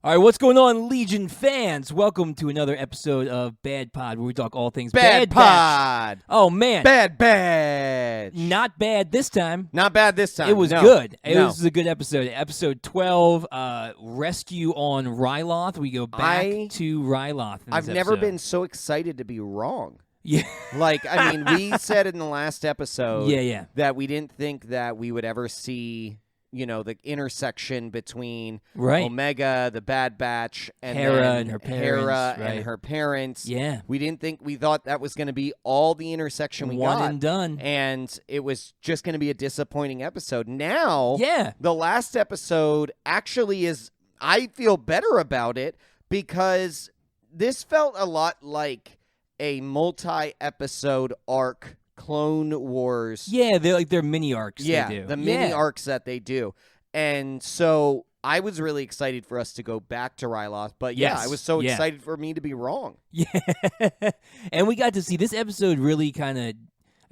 All right, what's going on, Legion fans? Welcome to another episode of Bad Pod, where we talk all things Bad Pod. Oh, man. Bad. Not bad this time. Not bad this time. It was No. good. It No. was a good episode. Episode 12, Rescue on Ryloth. We go back to Ryloth in this I've never episode. been so excited to be wrong. Yeah. We said in the last episode Yeah. that we didn't think that we would ever see, the intersection between Right. Omega, the Bad Batch, and Hera then and her parents, Hera right. and her parents. Yeah. We thought that was going to be all the intersection we got. One and done. And it was just going to be a disappointing episode. Now, Yeah. the last episode actually is, I feel better about it because this felt a lot like a multi-episode arc Clone Wars. Yeah, they're mini arcs. Yeah, they do. the mini arcs that they do. And so I was really excited for us to go back to Ryloth, but Yes. I was so Yeah. excited for me to be wrong. Yeah. And we got to see this episode really kind of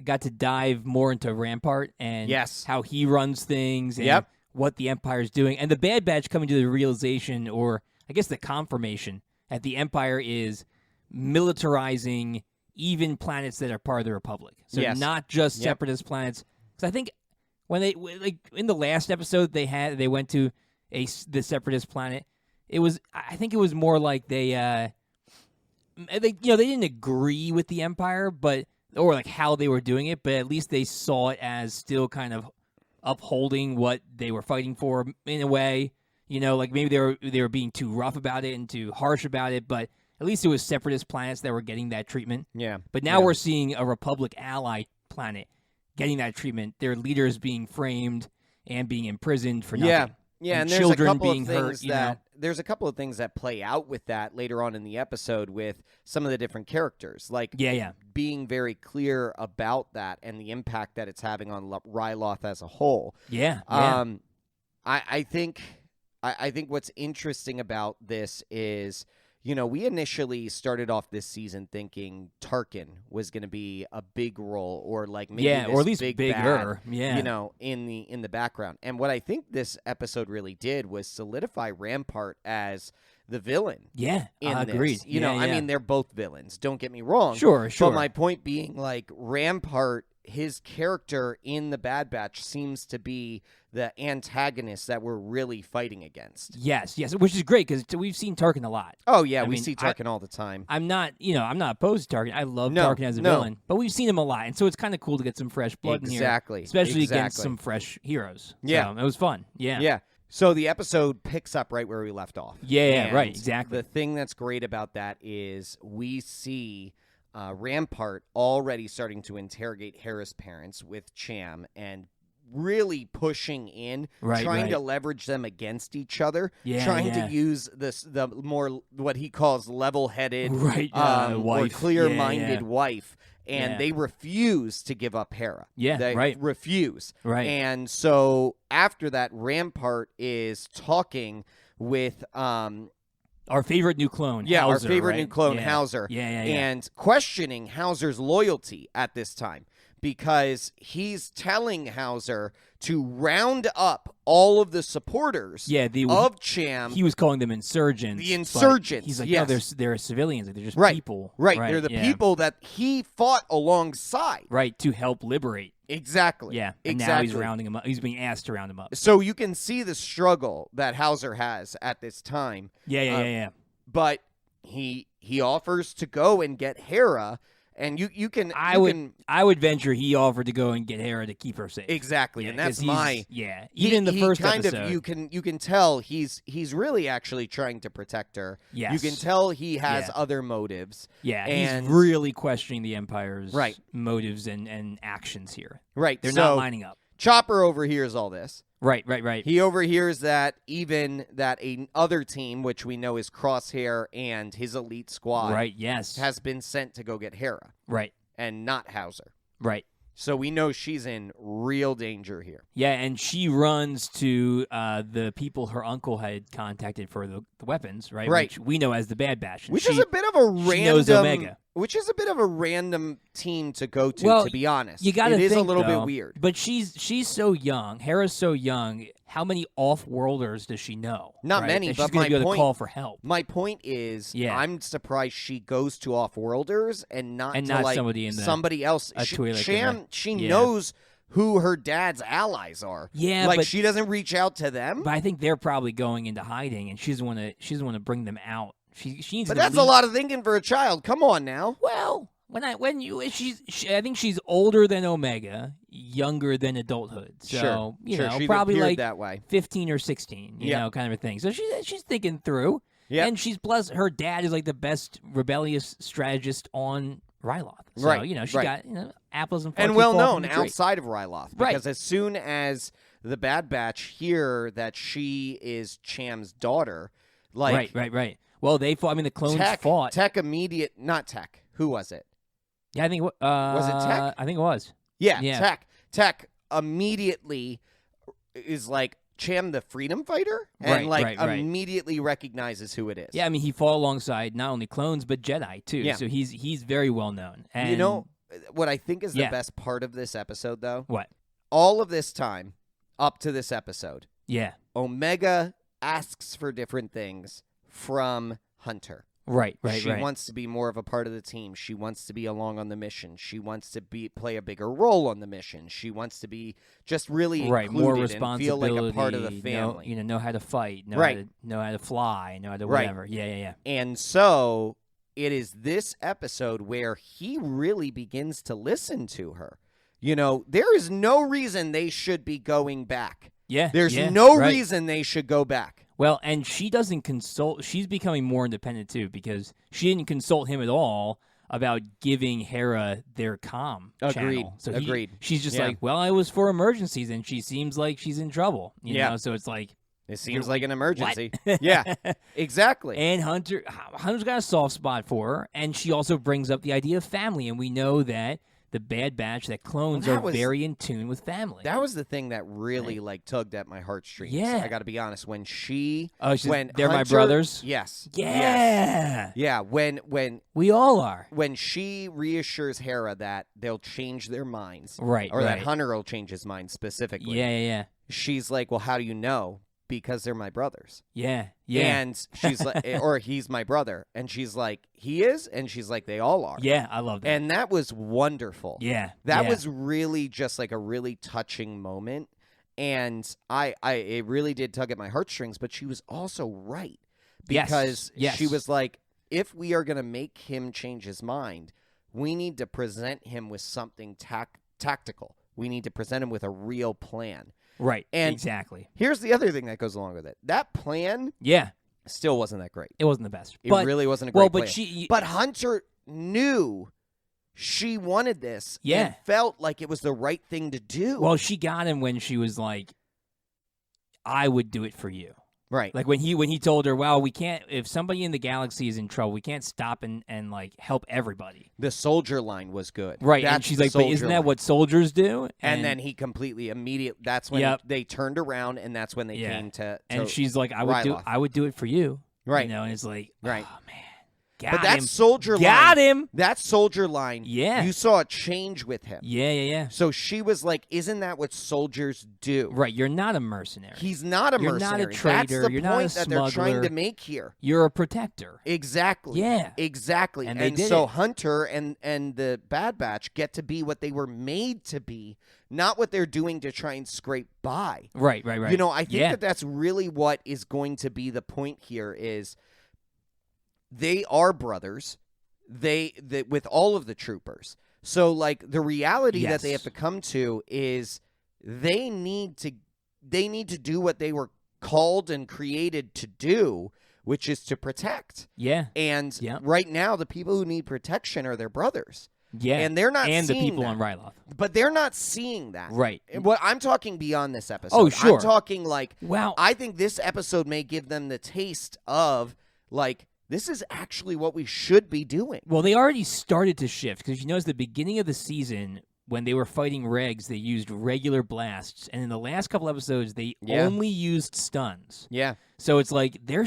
got to dive more into Rampart and Yes. how he runs things and Yep. what the Empire's doing. And the Bad Batch coming to the realization, or I guess the confirmation, that the Empire is militarizing even planets that are part of the Republic. So Yes. not just Yep. separatist planets. Because I think when in the last episode they went to the separatist planet, I think it was more like they didn't agree with the Empire, or like how they were doing it, but at least they saw it as still kind of upholding what they were fighting for in a way. Like maybe they were being too rough about it and too harsh about it, but at least it was separatist planets that were getting that treatment. Yeah. But now Yeah. we're seeing a Republic ally planet getting that treatment. Their leaders being framed and being imprisoned for nothing. Yeah, and children there's a couple being of hurt, things there's a couple of things that play out with that later on in the episode with some of the different characters, like Yeah. being very clear about that and the impact that it's having on Ryloth as a whole. Yeah. I think what's interesting about this is, we initially started off this season thinking Tarkin was going to be a big role, or like maybe this or at least big bigger. bad, Yeah. in the background. And what I think this episode really did was solidify Rampart as the villain. Yeah. In Agreed. this. I mean, they're both villains. Don't get me wrong. Sure. But my point being, like, Rampart, his character in the Bad Batch seems to be the antagonist that we're really fighting against. Yes, which is great because we've seen Tarkin a lot. Oh yeah, I we mean, see Tarkin all the time. I'm not opposed to Tarkin. I love No, Tarkin as a no. villain, but we've seen him a lot, and so it's kind of cool to get some fresh blood in here, especially against some fresh heroes. Yeah. So it was fun. Yeah, Yeah. So the episode picks up right where we left off. Yeah, And right, exactly. The thing that's great about that is we see Rampart already starting to interrogate Hera's parents with Cham and really pushing in, trying to leverage them against each other, trying to use the more what he calls level-headed, or clear-minded wife. And they refuse to give up Hera. Yeah, they refuse. Right. And so after that, Rampart is talking with our favorite new clone. Yeah, Hauser, our favorite new clone, yeah. Hauser. Yeah. And questioning Hauser's loyalty at this time, because he's telling Hauser to round up all of the supporters of Cham. He was calling them insurgents. The insurgents. He's like, yes. no, they're civilians. They're just people. Right. They're the people that he fought alongside. Right, to help liberate. Exactly. Yeah, and now he's rounding him up. He's being asked to round him up. So you can see the struggle that Hauser has at this time. Yeah. But he offers to go and get Hera. And you can. I would venture he offered to go and get Hera to keep her safe. Exactly, and that's my. Even in the first episode, you can tell he's really actually trying to protect her. Yes. You can tell he has other motives. Yeah, and he's really questioning the Empire's motives and actions here. Right, they're not lining up. Chopper overhears all this. Right. He overhears that other team, which we know is Crosshair and his elite squad, has been sent to go get Hera. Right. And not Hauser. Right. So we know she's in real danger here. Yeah, and she runs to the people her uncle had contacted for the weapons, right? Right. Which we know as the Bad Batch. Which is a bit of a random... She knows Omega. Which is a bit of a random team to go to be honest. You gotta it is think, a little though, bit weird. But she's so young. Hera's so young. How many off-worlders does she know? Not many, that but she's gonna my be able point, to call for help. My point is, I'm surprised she goes to off-worlders and not like somebody else. She knows who her dad's allies are. Yeah, like but she doesn't reach out to them. But I think they're probably going into hiding, and she doesn't want to bring them out. She needs. But that's a lot of thinking for a child. Come on now. Well, I think she's older than Omega, younger than adulthood. So you know, she's probably like that way. 15 or 16, you know, kind of a thing. So she's thinking through. Yeah. And she's plus her dad is like the best rebellious strategist on Ryloth. So, right. You know, she got apples and well known outside of Ryloth. Because as soon as the Bad Batch hear that she is Cham's daughter, like Right. Well, they fought. I mean, the clones fought. Not Tech. Who was it? Yeah, I think was it Tech? I think it was. Yeah. Tech immediately is like Cham the freedom fighter and immediately recognizes who it is. Yeah, I mean he fought alongside not only clones but Jedi too. Yeah. So he's very well known. And you know what I think is the best part of this episode though? What? All of this time up to this episode. Yeah. Omega asks for different things from Hunter. Right. She wants to be more of a part of the team. She wants to be along on the mission. She wants to play a bigger role on the mission. She wants to be just really included more responsibility, and feel like a part of the family. Know how to fight, know how to fly, know how to whatever. Yeah. And so it is this episode where he really begins to listen to her. You know, there is no reason they should be going back. Yeah. There's no reason they should go back. Well, and she doesn't consult. She's becoming more independent, too, because she didn't consult him at all about giving Hera their comm channel. So Agreed. She's just like, well, it was for emergencies, and she seems like she's in trouble. You know? So it's like... It seems like an emergency. Yeah, exactly. And Hunter's got a soft spot for her, and she also brings up the idea of family, and we know that the Bad Batch, that clones are very in tune with family. That was the thing that really tugged at my heartstrings. Yeah. I got to be honest. When they're Hunter, my brothers. Yes. Yeah. Yeah. When we all are. When she reassures Hera that they'll change their minds. Right. Or that Hunter will change his mind specifically. Yeah. She's like, well, how do you know? Because they're my brothers. Yeah. And she's like, or he's my brother. And she's like, he is? And she's like, they all are. Yeah, I love that. And that was wonderful. Yeah. That was really just like a really touching moment. And it really did tug at my heartstrings, but she was also right. Because she was like, if we are going to make him change his mind, we need to present him with something tactical. We need to present him with a real plan. Right, and exactly. Here's the other thing that goes along with it. That plan still wasn't that great. It wasn't the best. It really wasn't a great plan. But Hunter knew she wanted this and felt like it was the right thing to do. Well, she got him when she was like, I would do it for you. Right. Like when he told her, well, we can't, if somebody in the galaxy is in trouble, we can't stop and like help everybody. The soldier line was good. Right. And she's like, but isn't that what soldiers do? And then he that's when they turned around and that's when they came to and she's like, I would do it for you. Right. You know, and it's like, right. Oh man. That soldier line. That soldier line. Yeah. You saw a change with him. Yeah. So she was like, isn't that what soldiers do? Right. You're not a mercenary. He's not a mercenary. You're not a traitor. That's the You're point not a smuggler. that they're trying to make here. You're a protector. Exactly. Yeah. Exactly. And so Hunter and the Bad Batch get to be what they were made to be, not what they're doing to try and scrape by. Right. You know, I think that's really what is going to be the point here is they are brothers. They with all of the troopers. So like the reality that they have to come to is they need to do what they were called and created to do, which is to protect. Yeah. And right now the people who need protection are their brothers. Yeah. And they're not and seeing the people that. on Ryloth. But they're not seeing that. Right. What I'm talking beyond this episode. Oh, sure. I'm talking like wow. I think this episode may give them the taste of like this is actually what we should be doing. Well, they already started to shift because you notice the beginning of the season, when they were fighting regs, they used regular blasts, and in the last couple episodes, they only used stuns. Yeah. So it's like I think they're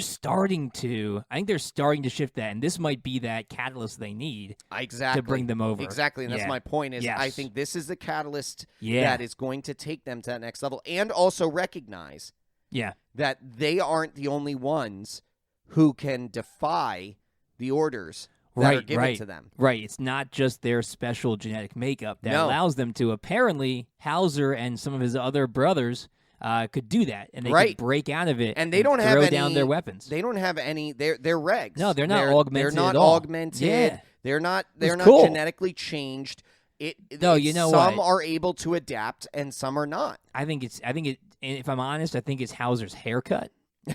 starting to shift that, and this might be that catalyst they need to bring them over. Exactly, and that's my point is I think this is the catalyst Yeah. that is going to take them to that next level, and also recognize that they aren't the only ones who can defy the orders that are given to them. Right. It's not just their special genetic makeup that allows them to. Apparently, Hauser and some of his other brothers could do that, and they could break out of it and they don't have throw any, down their weapons. They don't have any. They're regs. No, they're not augmented. They're not at all. augmented. Yeah. They're not cool. genetically changed. Some are able to adapt, and some are not. I think it. If I'm honest, I think it's Hauser's haircut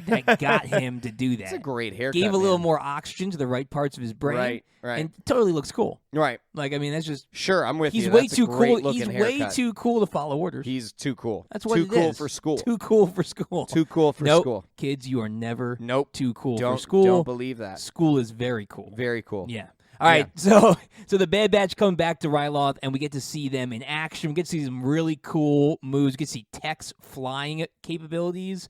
that got him to do that. It's a great haircut. Gave a little more oxygen to the right parts of his brain. Right. And totally looks cool. Right. Like, I mean, that's just... Sure, I'm with you. He's way That's too a great cool. He's haircut. way too cool to follow orders. He's too cool. That's what too it cool is. for school. Too cool for school. Too cool for nope. school. Kids, you are never too cool for school. Don't believe that. School is very cool. Very cool. Yeah. All right, so the Bad Batch come back to Ryloth, and we get to see them in action. We get to see some really cool moves. We get to see Tech's flying capabilities.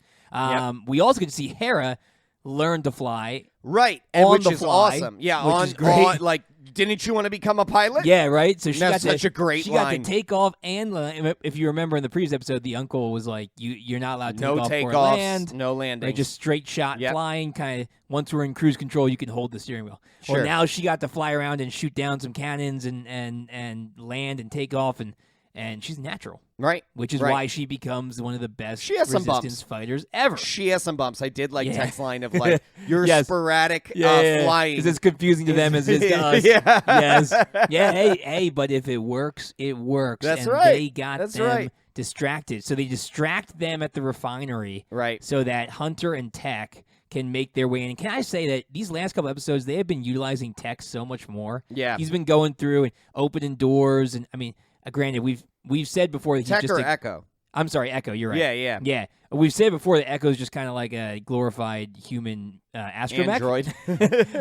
We also get to see Hera learn to fly. Right, which is awesome. Yeah, which is great. Like, didn't you want to become a pilot? Yeah, right. So that's such a great line. She got to take off and land. If you remember in the previous episode, the uncle was like, "You're not allowed to take off or land. No landing. Right, just straight shot flying. Kind of once we're in cruise control, you can hold the steering wheel. Sure. Well, now she got to fly around and shoot down some cannons and land and take off and she's natural. Right. Which is why she becomes one of the best resistance fighters ever. She has some bumps. I did like Tech's line of like, you're sporadic flying. Because it's confusing to them as it is to us. Yes. Yeah, hey, but if it works, it works. That's and right. They got them distracted. So they distract them at the refinery so that Hunter and Tech can make their way in. And can I say that these last couple episodes, they have been utilizing Tech so much more. Yeah. He's been going through and opening doors. And, I mean, granted, we've said before that he's Tech just or Echo. I'm sorry, Echo. You're right. Yeah. We've said before that Echo's just kind of like a glorified human astromech. Android.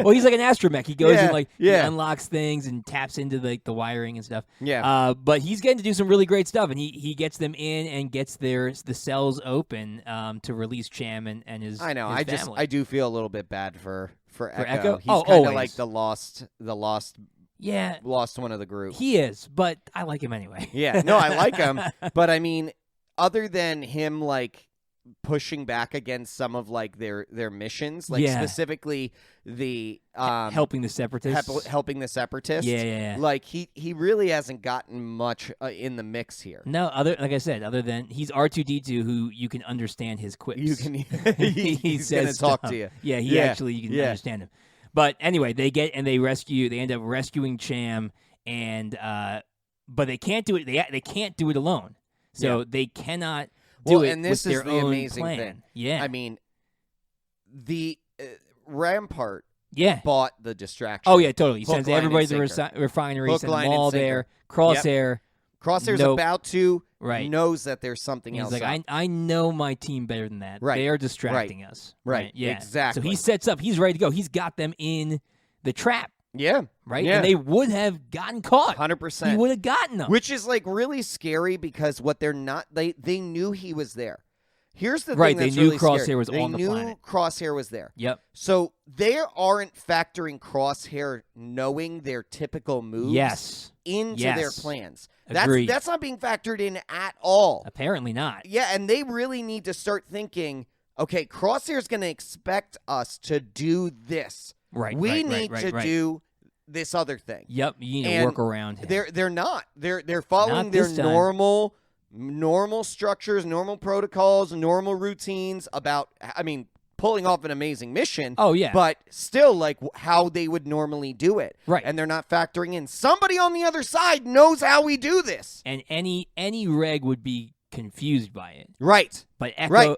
Well, he's like an astromech. He goes and he unlocks things and taps into the wiring and stuff. Yeah. But he's getting to do some really great stuff, and he gets them in and gets the cells open to release Cham and his. I know. His family. I do feel a little bit bad for Echo. He's kind of like the lost. Yeah, lost one of the group. He is, but I like him anyway. Yeah, no, I like him, but I mean, other than him like pushing back against some of like their missions, like specifically the helping the separatists, helping the separatists. Yeah. Like he really hasn't gotten much in the mix here. No, like I said, other than he's R2-D2, who you can understand his quips. You can he's gonna talk to you. Yeah, actually you can understand him. But anyway, they end up rescuing Cham, and but they can't do it. They can't do it alone. So they cannot do it and this with is their the own amazing plan. thing. Yeah, I mean, the Rampart Yeah. bought the distraction. Oh, yeah, totally. He Hook, sends line, everybody and to the sinker. refinery, Hook, sends line, them and all sinker. there. Crosshair. Crosshair's Nope. about to, Right. knows that there's something He's else. like, up. I know my team better than that. Right. They are distracting us. Right. Yeah. Exactly. So he sets up. He's ready to go. He's got them in the trap. Yeah. Right? Yeah. And they would have gotten caught. 100%. He would have gotten them. Which is like really scary because what they're not, they knew he was there. Here's the Right, thing that's they knew really Crosshair scary. was on the planet. They knew Crosshair was there. Yep. So they aren't factoring Crosshair knowing their typical moves into their plans. Agreed. That's not being factored in at all. Apparently not. Yeah, and they really need to start thinking, okay, Crosshair's going to expect us to do this. Right. We need to do this other thing. Yep. You need to work around him. They're not. They're following Not their this time. normal structures, normal protocols, normal routines about, pulling off an amazing mission. Oh, yeah. But still, like, how they would normally do it. Right. And they're not factoring in. Somebody on the other side knows how we do this. And any reg would be confused by it. Right. But Echo,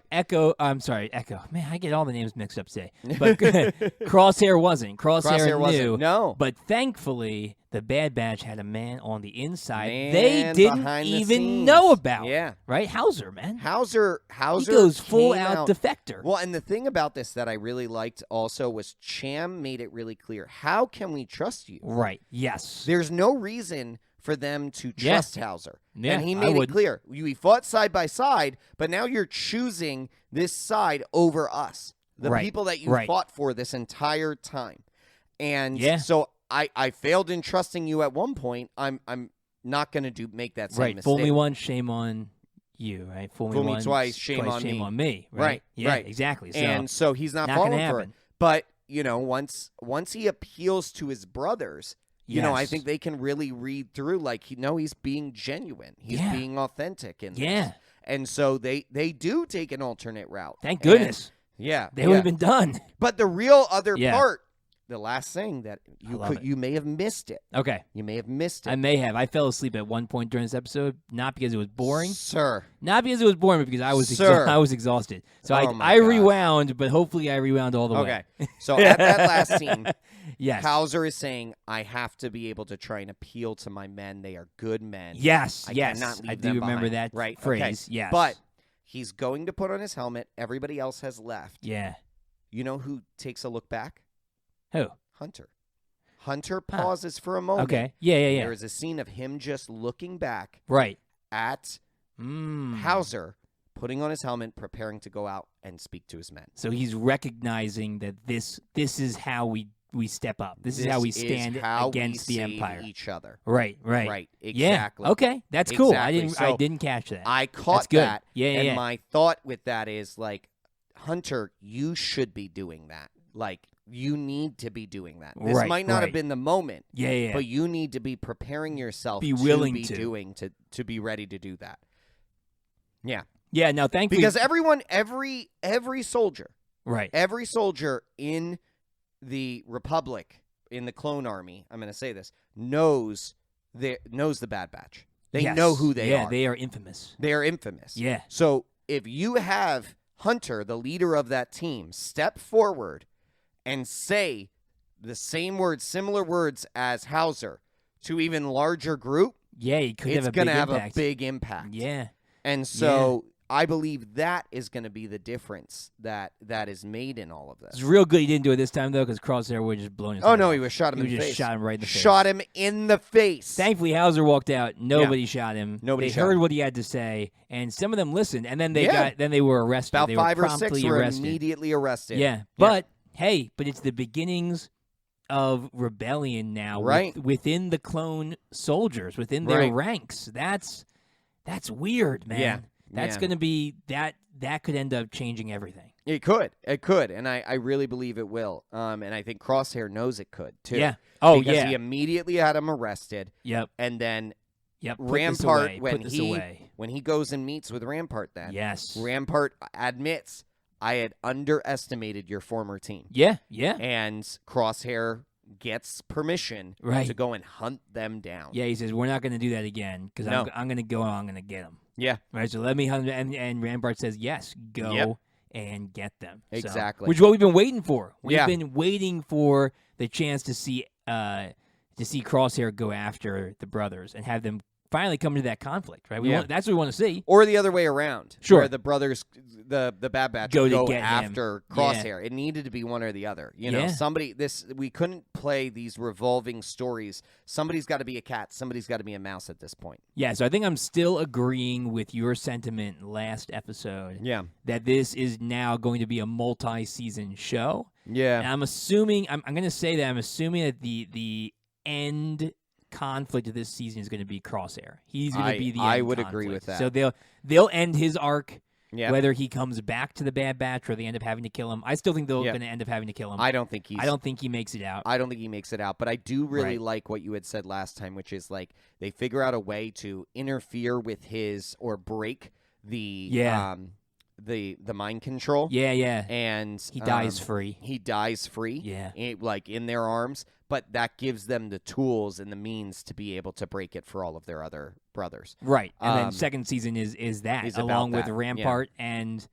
Man, I get all the names mixed up today. But Crosshair wasn't. Crosshair knew. No. But thankfully, the Bad Batch had a man on the inside Man they didn't behind the even scenes. know about. Yeah. Right? Hauser, man. Hauser He goes full came out defector. Well, and the thing about this that I really liked also was Cham made it really clear. How can we trust you? Right. Yes. There's no reason for them to trust Hauser. Yeah, and he made it clear. We fought side by side, but now you're choosing this side over us, the people that you fought for this entire time. And so I failed in trusting you at one point. I'm not going to make that same mistake. Fool me once, shame on you, right? Fool me once, twice, shame on me. Right. Yeah, exactly. So, and so he's not falling for it. But, once he appeals to his brothers, I think they can really read through, he's being genuine. He's being authentic in this. And so they do take an alternate route. Thank goodness. And, they would have been done. But the real other part, the last thing that you may have missed it. Okay. You may have missed it. I may have. I fell asleep at one point during this episode, not because it was boring. Sir. Not because it was boring, but because I was exhausted. So I rewound, but hopefully I rewound all the way. Okay. So at that last scene, Hauser is saying, I have to be able to try and appeal to my men. They are good men. Yes, I cannot leave I them do remember behind. that phrase. Okay. Yes. But he's going to put on his helmet. Everybody else has left. Yeah. You know who takes a look back? Who? Hunter. Hunter pauses for a moment. Okay. Yeah. There is a scene of him just looking back at Hauser, putting on his helmet, preparing to go out and speak to his men. So he's recognizing that this is how we step up. This is how we stand against the Empire. Each other. Right. Exactly. Yeah. Okay. That's cool. Exactly. I didn't catch that. I caught that. Yeah. And my thought with that is Hunter, you should be doing that. You need to be doing that. This might not have been the moment. Yeah. But you need to be preparing yourself be willing to be ready to do that. Yeah. Yeah, no, thankfully. Because every soldier, right. Every soldier in the Republic, in the clone army, I'm going to say this, knows the Bad Batch. They know who they are. Yeah, they are infamous. They are infamous. Yeah. So if you have Hunter, the leader of that team, step forward and say the same words, similar words as Hauser to even larger group, it's going to have a big impact. Yeah. And so I believe that is going to be the difference that is made in all of this. It's real good he didn't do it this time, though, because Crosshair would have just blown his head off. He was shot him in the face. He just shot him right in the face. Shot him in the face. Thankfully, Hauser walked out. Nobody shot him. They heard what he had to say, and some of them listened, and then they were arrested. About they 5 were or 6 were immediately arrested. Yeah. But, hey, it's the beginnings of rebellion now within the clone soldiers, within their ranks. That's weird, man. Yeah. That's going to be that could end up changing everything. It could, and I really believe it will. And I think Crosshair knows it could too. Yeah. Because he immediately had him arrested. Yep. And then Rampart when he goes and meets with Rampart, then Rampart admits, I had underestimated your former team. Yeah. And Crosshair gets permission to go and hunt them down. Yeah, he says, we're not going to do that again because I'm going to go and I'm going to get them. Yeah. Right, so let me hunt them. And Rampart says, yes, go and get them. Exactly. Which is what we've been waiting for. We've been waiting for the chance to see Crosshair go after the brothers and have them finally come to that conflict, right? That's what we want to see. Or the other way around. Sure. Where the brothers, the Bad Batch go after Crosshair. It needed to be one or the other. We couldn't play these revolving stories. Somebody's got to be a cat. Somebody's got to be a mouse at this point. Yeah, so I think I'm still agreeing with your sentiment last episode. Yeah. That this is now going to be a multi-season show. Yeah. And I'm assuming, I'm going to say that I'm assuming that the end conflict of this season is going to be Crosshair. He's going to be the end I would conflict. agree with that. So they'll end his arc, whether he comes back to the Bad Batch or they end up having to kill him. I still think they're going to end up having to kill him. I don't think he makes it out. I don't think he makes it out, but I do really like what you had said last time, which is they figure out a way to interfere with his or break the mind control. Yeah. And he dies free. Yeah. In their arms. But that gives them the tools and the means to be able to break it for all of their other brothers. Right. And then second season is that, along with Rampart and...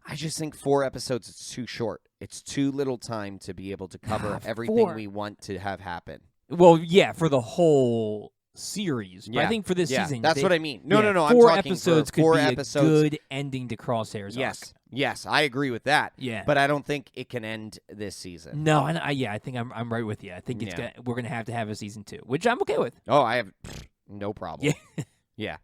I just think 4 episodes is too short. It's too little time to be able to cover everything we want to have happen. Well, yeah, for the whole series. But I think for this season... That's what I mean. No. 4 I'm talking episodes could be a good ending to Crosshair's arc. Yes, I agree with that. Yeah. But I don't think it can end this season. No, I think I'm right with you. I think we're going to have a season 2, which I'm okay with. Oh, I have No problem. Yeah. Yeah.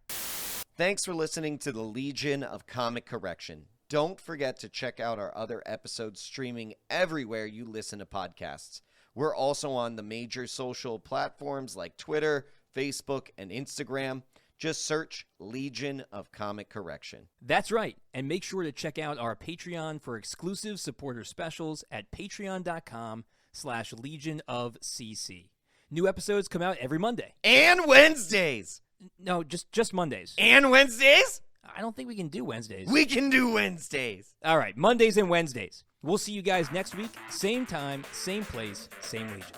Thanks for listening to the Legion of Comic Correction. Don't forget to check out our other episodes streaming everywhere you listen to podcasts. We're also on the major social platforms like Twitter, Facebook, and Instagram. Just search Legion of Comic Correction. That's right. And make sure to check out our Patreon for exclusive supporter specials at patreon.com/Legion of CC. New episodes come out every Monday. And Wednesdays. No, just Mondays. And Wednesdays? I don't think we can do Wednesdays. We can do Wednesdays. All right, Mondays and Wednesdays. We'll see you guys next week. Same time, same place, same Legion.